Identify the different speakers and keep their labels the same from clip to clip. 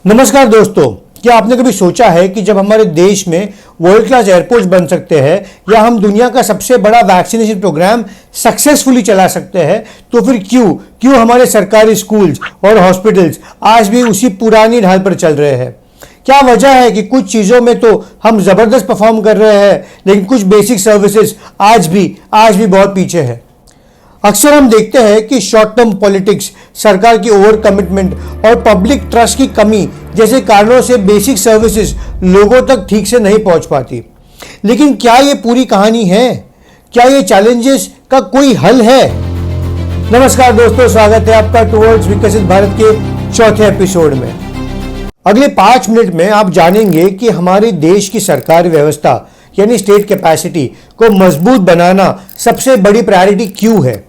Speaker 1: नमस्कार दोस्तों, क्या आपने कभी सोचा है कि जब हमारे देश में वर्ल्ड क्लास एयरपोर्ट्स बन सकते हैं या हम दुनिया का सबसे बड़ा वैक्सीनेशन प्रोग्राम सक्सेसफुली चला सकते हैं, तो फिर क्यों हमारे सरकारी स्कूल्स और हॉस्पिटल्स आज भी उसी पुरानी ढाल पर चल रहे हैं? क्या वजह है कि कुछ चीज़ों में तो हम ज़बरदस्त परफॉर्म कर रहे हैं, लेकिन कुछ बेसिक सर्विसेज आज भी बहुत पीछे है? अक्सर हम देखते हैं कि शॉर्ट टर्म पॉलिटिक्स, सरकार की ओवर कमिटमेंट और पब्लिक ट्रस्ट की कमी जैसे कारणों से बेसिक सर्विसेज लोगों तक ठीक से नहीं पहुंच पाती। लेकिन क्या ये पूरी कहानी है? क्या ये चैलेंजेस का कोई हल है? नमस्कार दोस्तों, स्वागत है आपका टुवर्ड्स विकसित भारत के चौथे एपिसोड में। अगले 5 मिनट में आप जानेंगे कि हमारे देश की सरकारी व्यवस्था यानी स्टेट कैपेसिटी को मजबूत बनाना सबसे बड़ी प्रायोरिटी क्यों है,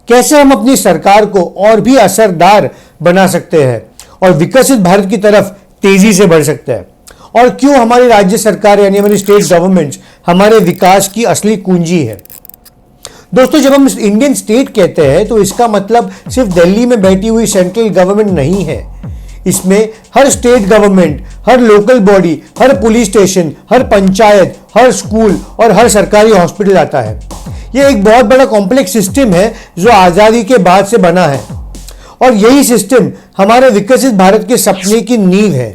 Speaker 1: कैसे हम अपनी सरकार को और भी असरदार बना सकते हैं और विकसित भारत की तरफ तेजी से बढ़ सकते हैं, और क्यों हमारी राज्य सरकार यानी हमारी स्टेट गवर्नमेंट्स हमारे विकास की असली कुंजी है। दोस्तों, जब हम इंडियन स्टेट कहते हैं तो इसका मतलब सिर्फ दिल्ली में बैठी हुई सेंट्रल गवर्नमेंट नहीं है। इसमें हर स्टेट गवर्नमेंट, हर लोकल बॉडी, हर पुलिस स्टेशन, हर पंचायत, हर स्कूल और हर सरकारी हॉस्पिटल आता है। यह एक बहुत बड़ा कॉम्प्लेक्स सिस्टम है जो आज़ादी के बाद से बना है, और यही सिस्टम हमारे विकसित भारत के सपने की नींव है।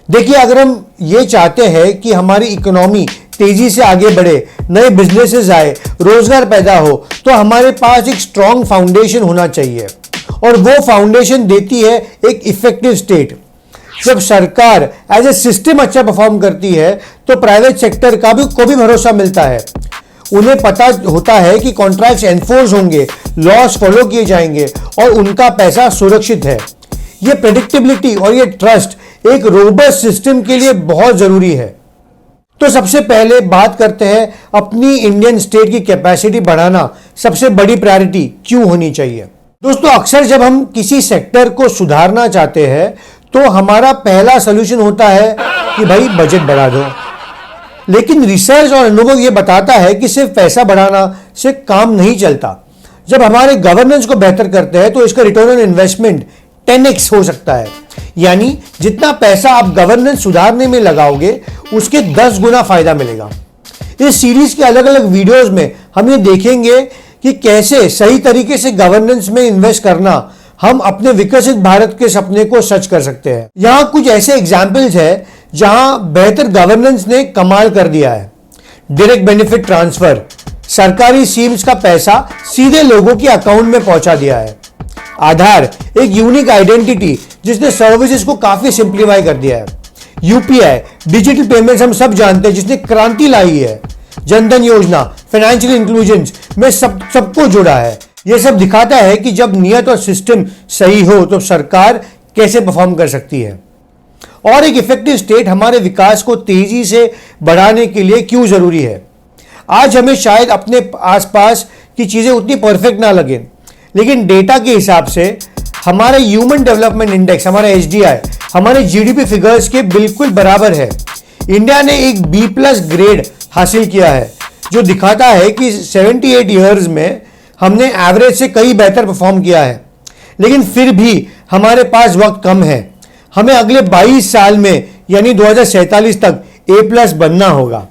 Speaker 1: देखिए, अगर हम ये चाहते हैं कि हमारी इकोनॉमी तेजी से आगे बढ़े, नए बिजनेसेस आए, रोजगार पैदा हो, तो हमारे पास एक स्ट्रॉन्ग फाउंडेशन होना चाहिए, और वो फाउंडेशन देती है एक इफेक्टिव स्टेट। जब सरकार एज ए सिस्टम अच्छा परफॉर्म करती है तो प्राइवेट सेक्टर को भी भरोसा मिलता है। उन्हें पता होता है कि कॉन्ट्रैक्ट्स एनफोर्स होंगे, लॉस फॉलो किए जाएंगे और उनका पैसा सुरक्षित है। ये प्रेडिक्टेबिलिटी और ये ट्रस्ट एक रोबस्ट सिस्टम के लिए बहुत जरूरी है। तो सबसे पहले बात करते हैं अपनी इंडियन स्टेट की कैपेसिटी बढ़ाना सबसे बड़ी प्रायोरिटी क्यों होनी चाहिए। दोस्तों, अक्सर जब हम किसी सेक्टर को सुधारना चाहते हैं तो हमारा पहला सॉल्यूशन होता है कि भाई बजट बढ़ा दो। लेकिन रिसर्च और अनुभव ये बताता है कि सिर्फ पैसा बढ़ाना से काम नहीं चलता। जब हमारे गवर्नेंस को बेहतर करते हैं तो इसका रिटर्न ऑन इन्वेस्टमेंट 10x हो सकता है। यानी जितना पैसा आप गवर्नेंस सुधारने में लगाओगे उसके 10 गुना फायदा मिलेगा। इस सीरीज के अलग अलग वीडियोस में हम ये देखेंगे कि कैसे सही तरीके से गवर्नेंस में इन्वेस्ट करना हम अपने विकसित भारत के सपने को सच कर सकते हैं। यहां कुछ ऐसे एग्जाम्पल्स हैं जहां बेहतर गवर्नेंस ने कमाल कर दिया है। डायरेक्ट बेनिफिट ट्रांसफर, सरकारी स्कीम्स का पैसा सीधे लोगों के अकाउंट में पहुंचा दिया है। आधार, एक यूनिक आइडेंटिटी जिसने सर्विसेज को काफी सिंप्लीफाई कर दिया है। यूपीआई, डिजिटल पेमेंट्स हम सब जानते हैं जिसने क्रांति लाई है। जनधन योजना, फाइनेंशियल इंक्लूजन में सबको जोड़ा है। यह सब दिखाता है कि जब नियत और सिस्टम सही हो तो सरकार कैसे परफॉर्म कर सकती है। और एक इफेक्टिव स्टेट हमारे विकास को तेजी से बढ़ाने के लिए क्यों जरूरी है। आज हमें शायद अपने आसपास की चीजें उतनी परफेक्ट ना लगे, लेकिन डेटा के हिसाब से हमारा ह्यूमन डेवलपमेंट इंडेक्स, हमारा HDI, हमारे GDP फिगर्स के बिल्कुल बराबर है। इंडिया ने एक B+ ग्रेड हासिल किया है, जो दिखाता है कि 78 ईयर्स में हमने एवरेज से कहीं बेहतर परफॉर्म किया है। लेकिन फिर भी हमारे पास वक्त कम है। हमें अगले 22 साल में यानी 2047 तक A+ बनना होगा,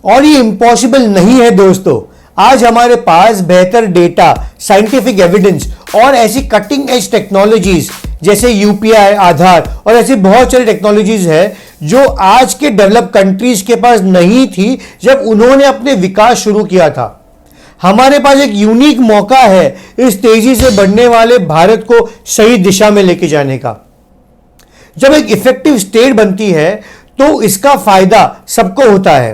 Speaker 1: और ये इम्पॉसिबल नहीं है दोस्तों। आज हमारे पास बेहतर डेटा, साइंटिफिक एविडेंस और ऐसी कटिंग एज टेक्नोलॉजीज जैसे UPI, आधार और ऐसी बहुत सारी टेक्नोलॉजीज है जो आज के डेवलप कंट्रीज के पास नहीं थी जब उन्होंने अपने विकास शुरू किया था। हमारे पास एक यूनिक मौका है इस तेजी से बढ़ने वाले भारत को सही दिशा में लेके जाने का। जब एक इफेक्टिव स्टेट बनती है तो इसका फायदा सबको होता है।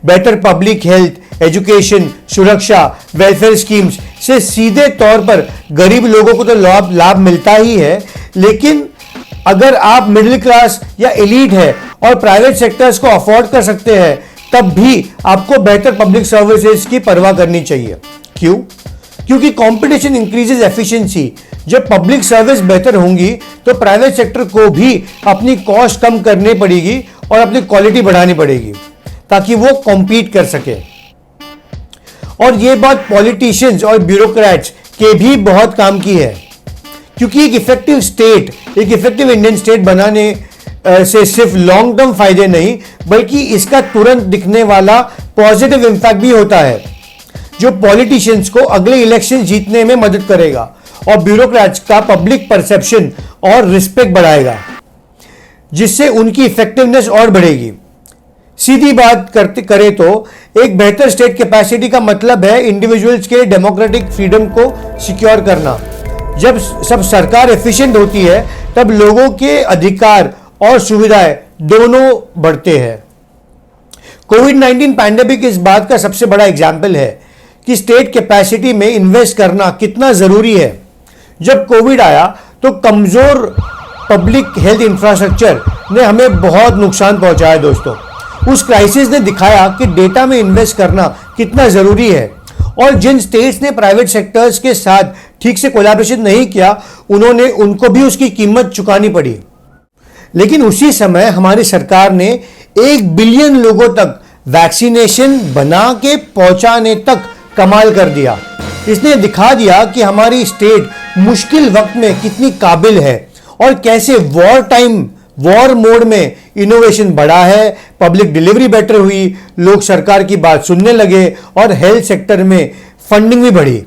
Speaker 1: बेटर पब्लिक हेल्थ, एजुकेशन, सुरक्षा, वेलफेयर स्कीम्स से सीधे तौर पर गरीब लोगों को तो लाभ मिलता ही है, लेकिन अगर आप मिडिल क्लास या एलीट है और प्राइवेट सेक्टर्स को अफोर्ड कर सकते हैं, तब भी आपको बेहतर पब्लिक सर्विसेज की परवाह करनी चाहिए। क्यों? क्योंकि कंपटीशन इंक्रीजेस एफिशिएंसी। जब पब्लिक सर्विस बेहतर होंगी तो प्राइवेट सेक्टर को भी अपनी कॉस्ट कम करनी पड़ेगी और अपनी क्वालिटी बढ़ानी पड़ेगी ताकि वो कॉम्पीट कर सके। और ये बात पॉलिटिशियंस और ब्यूरोक्रेट्स के भी बहुत काम की है, क्योंकि एक इफेक्टिव स्टेट, एक इफेक्टिव इंडियन स्टेट बनाने से सिर्फ लॉन्ग टर्म फायदे नहीं बल्कि इसका तुरंत दिखने वाला पॉजिटिव इंपैक्ट भी होता है, जो पॉलिटिशियंस को अगले इलेक्शन जीतने में मदद करेगा और ब्यूरोक्रेट्स का पब्लिक परसेप्शन और रिस्पेक्ट बढ़ाएगा, जिससे उनकी इफेक्टिवनेस और बढ़ेगी। सीधी बात करें तो एक बेहतर स्टेट कैपेसिटी का मतलब है इंडिविजुअल्स के डेमोक्रेटिक फ्रीडम को सिक्योर करना। जब सब सरकार एफिशिएंट होती है तब लोगों के अधिकार और सुविधाएं दोनों बढ़ते हैं। कोविड-19 पैंडेमिक इस बात का सबसे बड़ा एग्जाम्पल है कि स्टेट कैपेसिटी में इन्वेस्ट करना कितना जरूरी है। जब कोविड आया तो कमजोर पब्लिक हेल्थ इंफ्रास्ट्रक्चर ने हमें बहुत नुकसान पहुंचाया दोस्तों। उस क्राइसिस ने दिखाया कि डेटा में इन्वेस्ट करना कितना जरूरी है और जिन स्टेट्स ने प्राइवेट सेक्टर्स के साथ ठीक से कोलैबोरेशन नहीं किया उनको भी उसकी कीमत चुकानी पड़ी। लेकिन उसी समय हमारी सरकार ने 1 बिलियन लोगों तक वैक्सीनेशन बना के पहुंचाने तक कमाल कर दिया। इसने दिखा दिया कि हमारी स्टेट मुश्किल वक्त में कितनी काबिल है और कैसे वॉर मोड में इनोवेशन बढ़ा है, पब्लिक डिलीवरी बेटर हुई, लोग सरकार की बात सुनने लगे और हेल्थ सेक्टर में फंडिंग भी बढ़ी।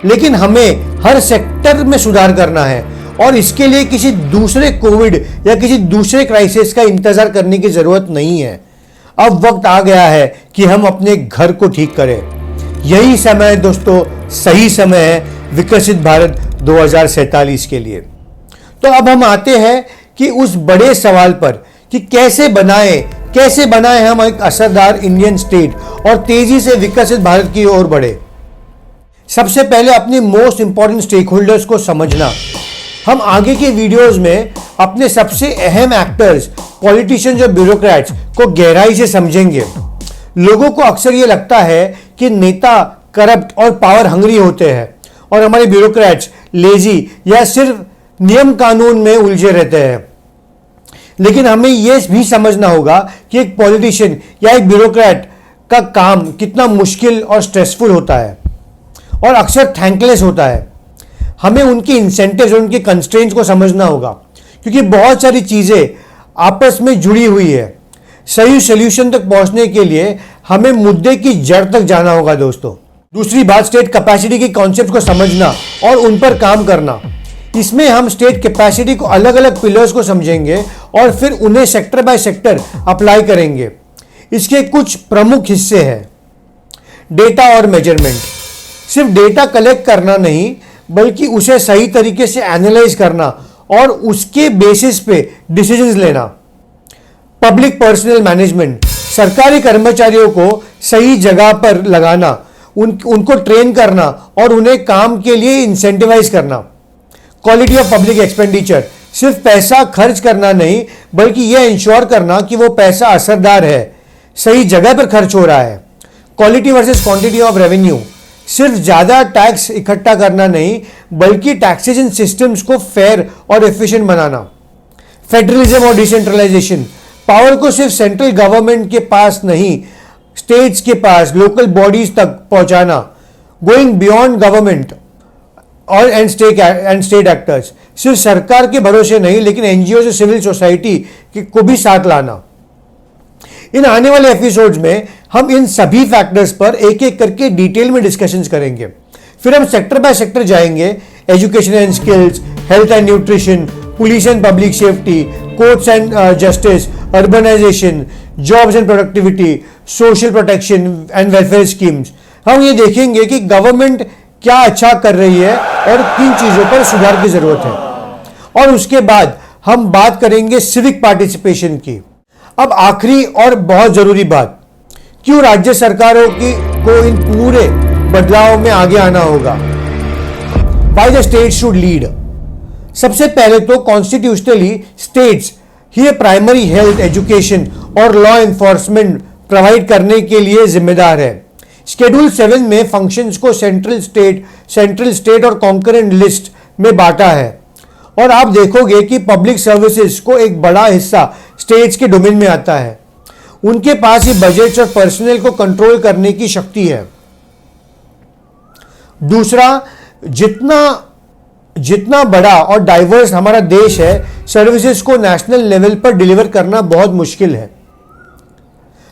Speaker 1: लेकिन हमें हर सेक्टर में सुधार करना है और इसके लिए किसी दूसरे कोविड या किसी दूसरे क्राइसिस का इंतजार करने की जरूरत नहीं है। अब वक्त आ गया है कि हम अपने घर को ठीक करें। यही समय दोस्तों, सही समय है विकसित भारत 2047 के लिए। तो अब हम आते हैं कि उस बड़े सवाल पर कि कैसे बनाएं हम एक असरदार इंडियन स्टेट और तेजी से विकसित भारत की ओर बढ़े। सबसे पहले अपने मोस्ट इंपॉर्टेंट स्टेक होल्डर्स को समझना। हम आगे के वीडियोस में अपने सबसे अहम एक्टर्स, पॉलिटिशियंस और ब्यूरोक्रेट्स को गहराई से समझेंगे। लोगों को अक्सर यह लगता है कि नेता करप्ट और पावर हंग्री होते हैं और हमारे ब्यूरोक्रेट्स लेजी या सिर्फ नियम कानून में उलझे रहते हैं। लेकिन हमें यह भी समझना होगा कि एक पॉलिटिशियन या एक ब्यूरोक्रेट का काम कितना मुश्किल और स्ट्रेसफुल होता है और अक्सर थैंकलेस होता है। हमें उनके इंसेंटिव्स और उनके कंस्ट्रेंट्स को समझना होगा क्योंकि बहुत सारी चीजें आपस में जुड़ी हुई है। सही सॉल्यूशन तक पहुंचने के लिए हमें मुद्दे की जड़ तक जाना होगा दोस्तों। दूसरी बात, स्टेट कैपेसिटी के कॉन्सेप्ट को समझना और उन पर काम करना। इसमें हम स्टेट कैपेसिटी को अलग अलग पिलर्स को समझेंगे और फिर उन्हें सेक्टर बाय सेक्टर अप्लाई करेंगे। इसके कुछ प्रमुख हिस्से हैं। डेटा और मेजरमेंट। सिर्फ डेटा कलेक्ट करना नहीं बल्कि उसे सही तरीके से एनालाइज करना और उसके बेसिस पे डिसीजंस लेना। Public personal management. सरकारी कर्मचारियों को सही जगह पर लगाना, उनको ट्रेन करना और उन्हें काम के लिए इंसेंटिवाइज करना। Quality of public expenditure. सिर्फ पैसा खर्च करना नहीं बल्कि यह इंश्योर करना कि वो पैसा असरदार है, सही जगह पर खर्च हो रहा है। Quality versus quantity of revenue. सिर्फ ज्यादा टैक्स इकट्ठा करना नहीं बल्कि टैक्सेशन सिस्टम्स को फेयर और एफिशिएंट बनाना। फेडरलिज्म और डिसेंट्रलाइजेशन। पावर को सिर्फ सेंट्रल गवर्नमेंट के पास नहीं, स्टेट्स के पास, लोकल बॉडीज तक पहुंचाना। गोइंग बियॉन्ड गवर्नमेंट और एंड स्टेट एक्टर्स। सिर्फ सरकार के भरोसे नहीं लेकिन एनजीओ से सिविल सोसाइटी को भी साथ लाना। इन आने वाले एपिसोड्स में हम इन सभी फैक्टर्स पर एक एक करके डिटेल में डिस्कशंस करेंगे। फिर हम सेक्टर बाय सेक्टर जाएंगे। Education and skills, health and nutrition, police and public safety, courts and justice, urbanisation, jobs and productivity, social protection and welfare schemes. हम ये देखेंगे कि गवर्नमेंट क्या अच्छा कर रही है और किन चीजों पर सुधार की जरूरत है। और उसके बाद हम बात करेंगे सिविक पार्टिसिपेशन की। अब आखिरी और बहुत जरूरी बात, क्यों राज्य सरकारों को इन पूरे बदलाव में आगे आना होगा। Why the states should lead। सबसे पहले तो कॉन्स्टिट्यूशनली स्टेट्स ही प्राइमरी हेल्थ, एजुकेशन और लॉ एनफोर्समेंट प्रोवाइड करने के लिए जिम्मेदार है। शेड्यूल 7 में फंक्शंस को सेंट्रल स्टेट और कॉन्करेंट लिस्ट में बांटा है और आप देखोगे कि पब्लिक सर्विसेज को एक बड़ा हिस्सा स्टेट्स के डोमेन में आता है। उनके पास ही बजट्स और पर्सनल को कंट्रोल करने की शक्ति है। दूसरा, जितना जितना बड़ा और डाइवर्स हमारा देश है, सर्विसेज को नेशनल लेवल पर डिलीवर करना बहुत मुश्किल है।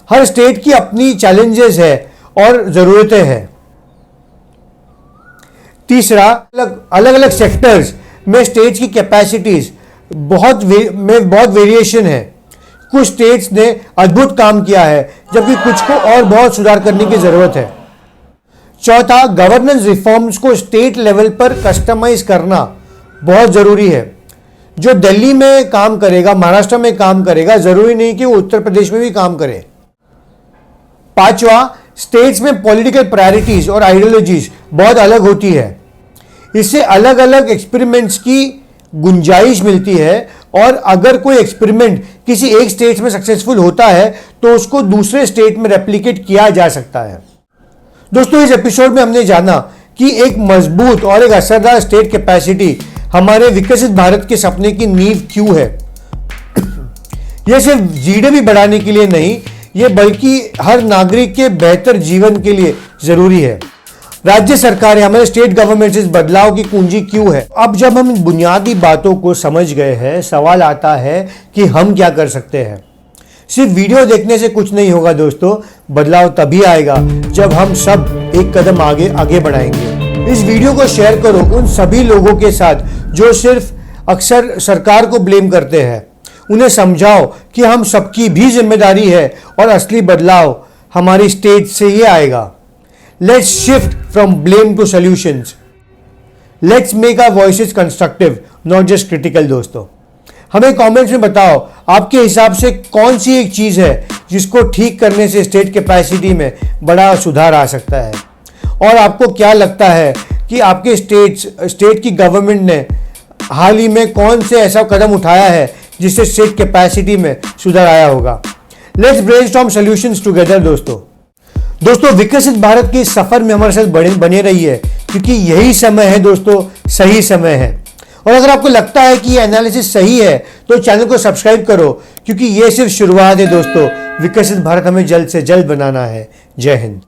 Speaker 1: हर स्टेट की अपनी चैलेंजेस है और ज़रूरतें हैं। तीसरा, अलग अलग सेक्टर्स में स्टेट्स की कैपेसिटीज बहुत वेरिएशन है। कुछ स्टेट्स ने अद्भुत काम किया है, जबकि कुछ को और बहुत सुधार करने की ज़रूरत है। चौथा, गवर्नेंस रिफॉर्म्स को स्टेट लेवल पर कस्टमाइज करना बहुत ज़रूरी है। जो दिल्ली में काम करेगा, महाराष्ट्र में काम करेगा, ज़रूरी नहीं कि वो उत्तर प्रदेश में भी काम करे। पांचवा, स्टेट्स में पॉलिटिकल प्रायोरिटीज और आइडियोलॉजीज बहुत अलग होती है। इससे अलग अलग एक्सपेरिमेंट्स की गुंजाइश मिलती है, और अगर कोई एक्सपेरिमेंट किसी एक स्टेट में सक्सेसफुल होता है तो उसको दूसरे स्टेट में रेप्लिकेट किया जा सकता है। दोस्तों, इस एपिसोड में हमने जाना कि एक मजबूत और एक असरदार स्टेट कैपेसिटी हमारे विकसित भारत के सपने की नींव क्यों है। यह सिर्फ जीडीपी बढ़ाने के लिए नहीं, ये बल्कि हर नागरिक के बेहतर जीवन के लिए जरूरी है। राज्य सरकारें, हमारे स्टेट गवर्नमेंट इस बदलाव की कुंजी क्यों है। अब जब हम इन बुनियादी बातों को समझ गए हैं, सवाल आता है कि हम क्या कर सकते हैं। सिर्फ वीडियो देखने से कुछ नहीं होगा दोस्तों, बदलाव तभी आएगा जब हम सब एक कदम आगे बढ़ाएंगे। इस वीडियो को शेयर करो उन सभी लोगों के साथ जो सिर्फ अक्सर सरकार को ब्लेम करते हैं। उन्हें समझाओ कि हम सबकी भी जिम्मेदारी है और असली बदलाव हमारी स्टेट से ही आएगा। Let's shift from blame to solutions. Let's make our voices constructive, not just critical. दोस्तों, हमें कमेंट्स में बताओ आपके हिसाब से कौन सी एक चीज है जिसको ठीक करने से स्टेट कैपेसिटी में बड़ा सुधार आ सकता है, और आपको क्या लगता है कि आपके स्टेट की गवर्नमेंट ने हाल ही में कौन से ऐसा कदम उठाया है जिससे स्टेट कैपेसिटी में सुधार आया होगा। Let's brainstorm solutions together. दोस्तों, विकसित भारत के सफर में हमारे साथ बने रहिए, क्योंकि यही समय है दोस्तों, सही समय है। और अगर आपको लगता है कि ये एनालिसिस सही है तो चैनल को सब्सक्राइब करो, क्योंकि ये सिर्फ शुरुआत है दोस्तों। विकसित भारत हमें जल्द से जल्द बनाना है। जय हिंद।